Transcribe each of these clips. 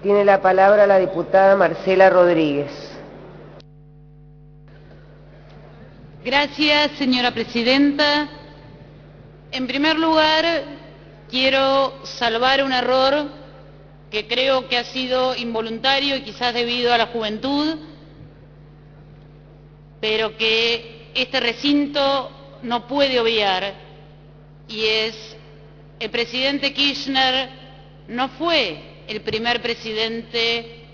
Tiene la palabra la diputada Marcela Rodríguez. Gracias, señora presidenta. En primer lugar, quiero salvar un error que creo que ha sido involuntario y quizás debido a la juventud, pero que este recinto no puede obviar, y es: el presidente Kirchner no fue el primer presidente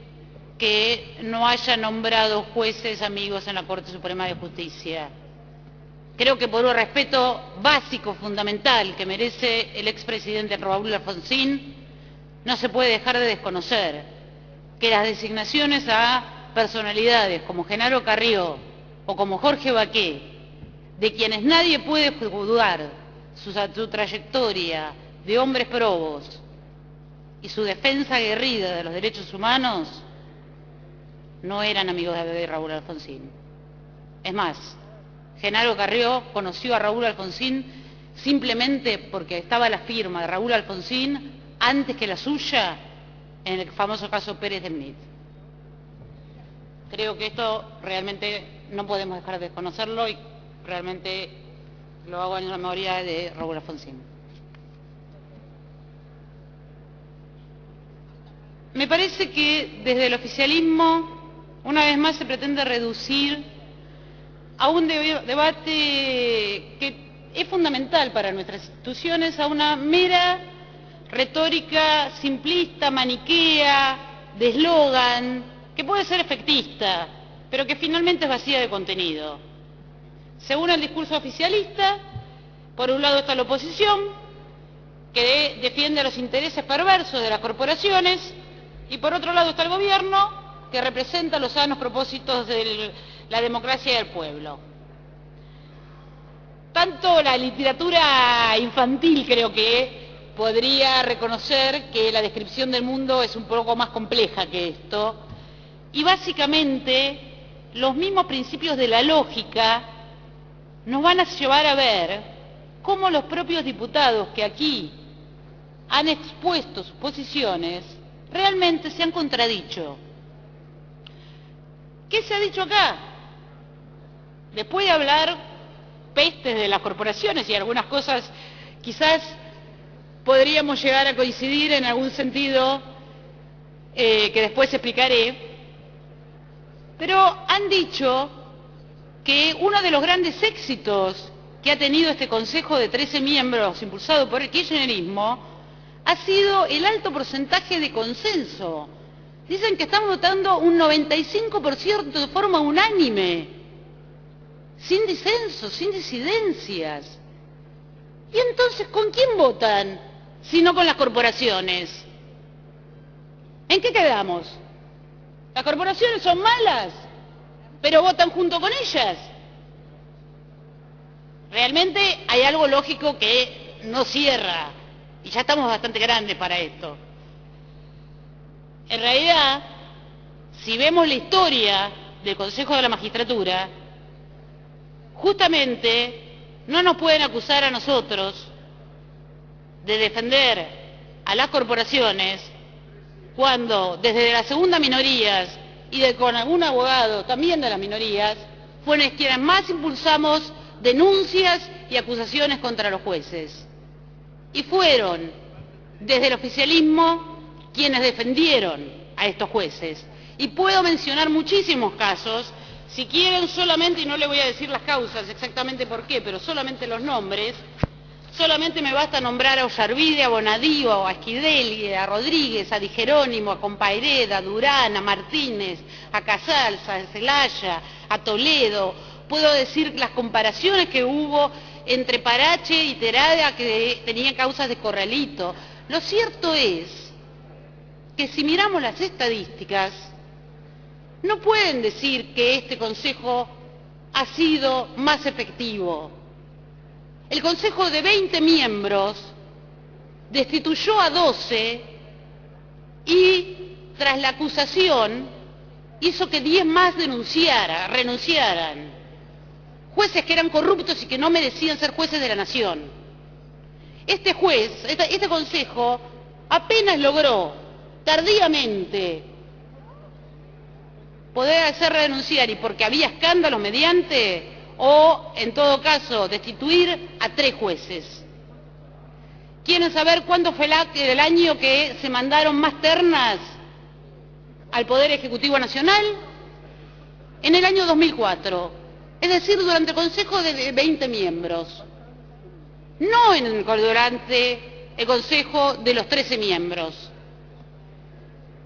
que no haya nombrado jueces amigos en la Corte Suprema de Justicia. Creo que por un respeto básico, fundamental, que merece el expresidente Raúl Alfonsín, no se puede dejar de desconocer que las designaciones a personalidades como Genaro Carrió o como Jorge Baqué, de quienes nadie puede dudar su trayectoria de hombres probos y su defensa aguerrida de los derechos humanos, no eran amigos de Raúl Alfonsín. Es más, Genaro Carrió conoció a Raúl Alfonsín simplemente porque estaba la firma de Raúl Alfonsín antes que la suya en el famoso caso Pérez de Mnit. Creo que esto realmente no podemos dejar de desconocerlo y realmente lo hago en la memoria de Raúl Alfonsín. Me parece que desde el oficialismo, una vez más, se pretende reducir a un debate que es fundamental para nuestras instituciones, a una mera retórica simplista, maniquea, de eslogan, que puede ser efectista, pero que finalmente es vacía de contenido. Según el discurso oficialista, por un lado está la oposición, que defiende los intereses perversos de las corporaciones, y por otro lado está el gobierno, que representa los sanos propósitos de la democracia y del pueblo. Tanto la literatura infantil creo que podría reconocer que la descripción del mundo es un poco más compleja que esto, y básicamente los mismos principios de la lógica nos van a llevar a ver cómo los propios diputados que aquí han expuesto sus posiciones realmente se han contradicho. ¿Qué se ha dicho acá? Después de hablar pestes de las corporaciones y algunas cosas quizás podríamos llegar a coincidir en algún sentido que después explicaré, pero han dicho que uno de los grandes éxitos que ha tenido este Consejo de 13 miembros impulsado por el kirchnerismo ha sido el alto porcentaje de consenso. Dicen que están votando un 95% de forma unánime, sin disensos, sin disidencias. ¿Y entonces con quién votan si no con las corporaciones? ¿En qué quedamos? ¿Las corporaciones son malas, pero votan junto con ellas? Realmente hay algo lógico que no cierra, y ya estamos bastante grandes para esto. En realidad, si vemos la historia del Consejo de la Magistratura, justamente no nos pueden acusar a nosotros de defender a las corporaciones cuando desde las segundas minorías y con algún abogado también de las minorías fueron quienes más impulsamos denuncias y acusaciones contra los jueces. Y fueron desde el oficialismo quienes defendieron a estos jueces. Y puedo mencionar muchísimos casos, si quieren solamente, y no le voy a decir las causas exactamente por qué, pero solamente los nombres. Solamente me basta nombrar a Ollarvide, a Bonadío, a Esquivel, a Rodríguez, a Di Jerónimo, a Compaireda, a Durán, a Martínez, a Casals, a Zelaya, a Toledo. Puedo decir las comparaciones que hubo entre Parache y Terada, que tenían causas de corralito. Lo cierto es que si miramos las estadísticas, no pueden decir que este Consejo ha sido más efectivo. El Consejo de 20 miembros destituyó a 12 y, tras la acusación, hizo que 10 más renunciaran. Jueces que eran corruptos y que no merecían ser jueces de la nación. Este Consejo apenas logró tardíamente poder hacer renunciar y porque había escándalo mediante, o en todo caso destituir a 3 jueces. ¿Quieren saber cuándo fue el año que se mandaron más ternas al Poder Ejecutivo Nacional? En el año 2004, es decir, durante el Consejo de 20 miembros, no durante el Consejo de los 13 miembros.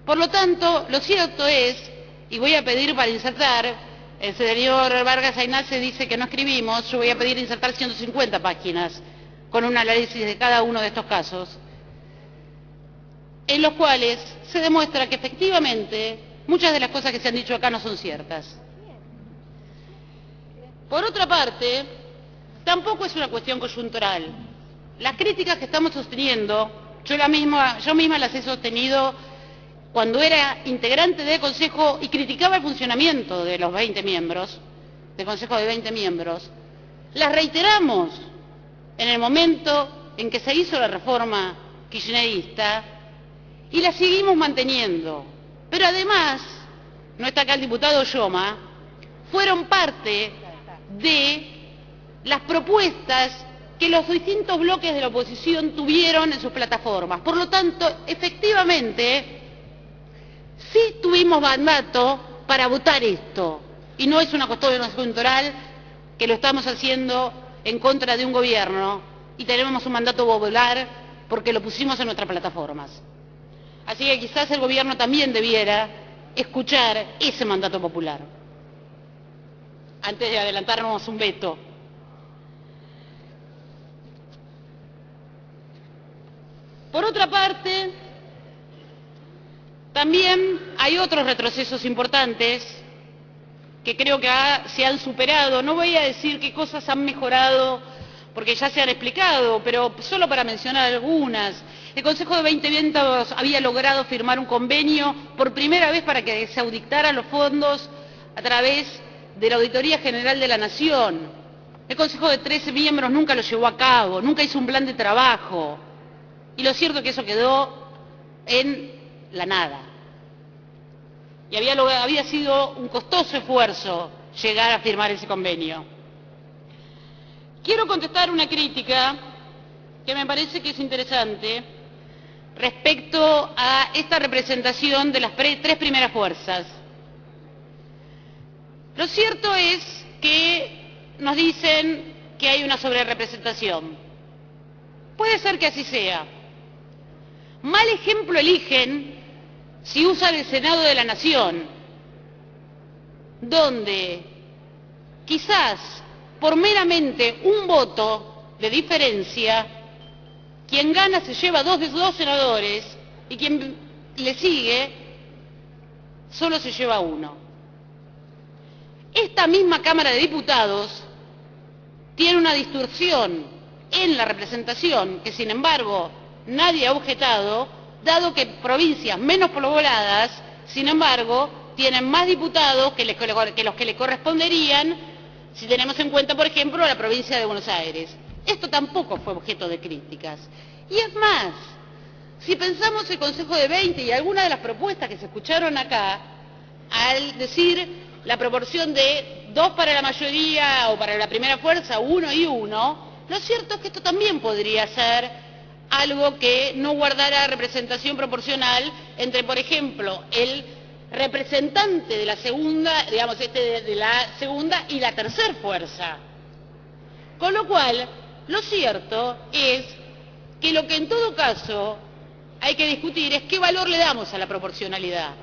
Por lo tanto, lo cierto es, y voy a pedir para insertar, el señor Vargas Aynace dice que no escribimos, yo voy a pedir insertar 150 páginas con un análisis de cada uno de estos casos, en los cuales se demuestra que efectivamente muchas de las cosas que se han dicho acá no son ciertas. Por otra parte, tampoco es una cuestión coyuntural. Las críticas que estamos sosteniendo, yo misma las he sostenido cuando era integrante del Consejo y criticaba el funcionamiento de los 20 miembros, del Consejo de 20 miembros, las reiteramos en el momento en que se hizo la reforma kirchnerista y las seguimos manteniendo. Pero además, no está acá el diputado Yoma, fueron parte de las propuestas que los distintos bloques de la oposición tuvieron en sus plataformas. Por lo tanto, efectivamente, sí tuvimos mandato para votar esto, y no es una cuestión coyuntural que lo estamos haciendo en contra de un gobierno y tenemos un mandato popular porque lo pusimos en nuestras plataformas. Así que quizás el gobierno también debiera escuchar ese mandato popular, antes de adelantarnos un veto. Por otra parte, también hay otros retrocesos importantes que creo que se han superado. No voy a decir qué cosas han mejorado, porque ya se han explicado, pero solo para mencionar algunas. El Consejo de 20 miembros había logrado firmar un convenio por primera vez para que se auditaran los fondos a través de la Auditoría General de la Nación. El Consejo de 13 miembros nunca lo llevó a cabo, nunca hizo un plan de trabajo. Y lo cierto es que eso quedó en la nada. Y había sido un costoso esfuerzo llegar a firmar ese convenio. Quiero contestar una crítica que me parece que es interesante respecto a esta representación de las 3 primeras fuerzas. Lo cierto es que nos dicen que hay una sobrerepresentación. Puede ser que así sea. Mal ejemplo eligen si usan el Senado de la Nación, donde quizás por meramente un voto de diferencia, quien gana se lleva 2 senadores y quien le sigue solo se lleva 1. Esta misma Cámara de Diputados tiene una distorsión en la representación que, sin embargo, nadie ha objetado, dado que provincias menos pobladas, sin embargo, tienen más diputados que los que le corresponderían si tenemos en cuenta, por ejemplo, la provincia de Buenos Aires. Esto tampoco fue objeto de críticas. Y es más, si pensamos el Consejo de 20 y algunas de las propuestas que se escucharon acá, al decir la proporción de 2 para la mayoría o para la primera fuerza, 1 y 1, lo cierto es que esto también podría ser algo que no guardara representación proporcional entre, por ejemplo, el representante de la segunda, digamos, de la segunda y la tercera fuerza. Con lo cual, lo cierto es que lo que en todo caso hay que discutir es qué valor le damos a la proporcionalidad.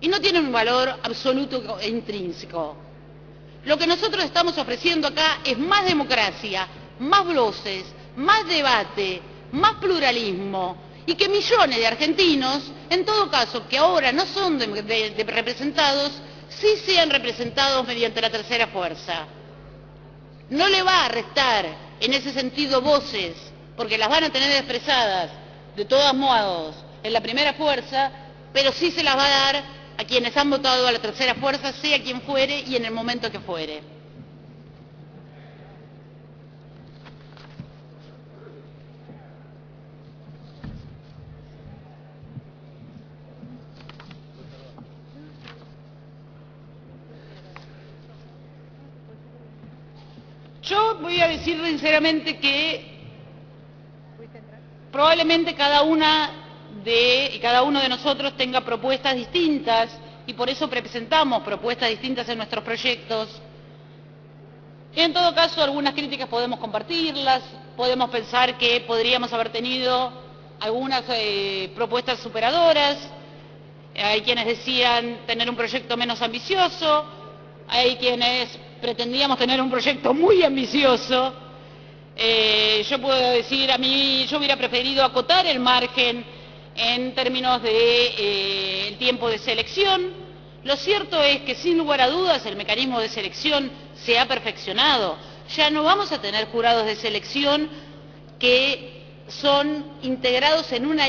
Y no tiene un valor absoluto e intrínseco. Lo que nosotros estamos ofreciendo acá es más democracia, más voces, más debate, más pluralismo, y que millones de argentinos, en todo caso, que ahora no son representados, sí sean representados mediante la tercera fuerza. No le va a restar, en ese sentido, voces, porque las van a tener expresadas, de todos modos, en la primera fuerza, pero sí se las va a dar a quienes han votado a la tercera fuerza, sea quien fuere y en el momento que fuere. voy a decir sinceramente que probablemente cada uno de nosotros tenga propuestas distintas y por eso presentamos propuestas distintas en nuestros proyectos. En todo caso, algunas críticas podemos compartirlas, podemos pensar que podríamos haber tenido algunas propuestas superadoras. Hay quienes decían tener un proyecto menos ambicioso, hay quienes pretendíamos tener un proyecto muy ambicioso. Yo puedo decir, yo hubiera preferido acotar el margen en términos de el tiempo de selección. Lo cierto es que sin lugar a dudas el mecanismo de selección se ha perfeccionado. Ya no vamos a tener jurados de selección que son integrados en una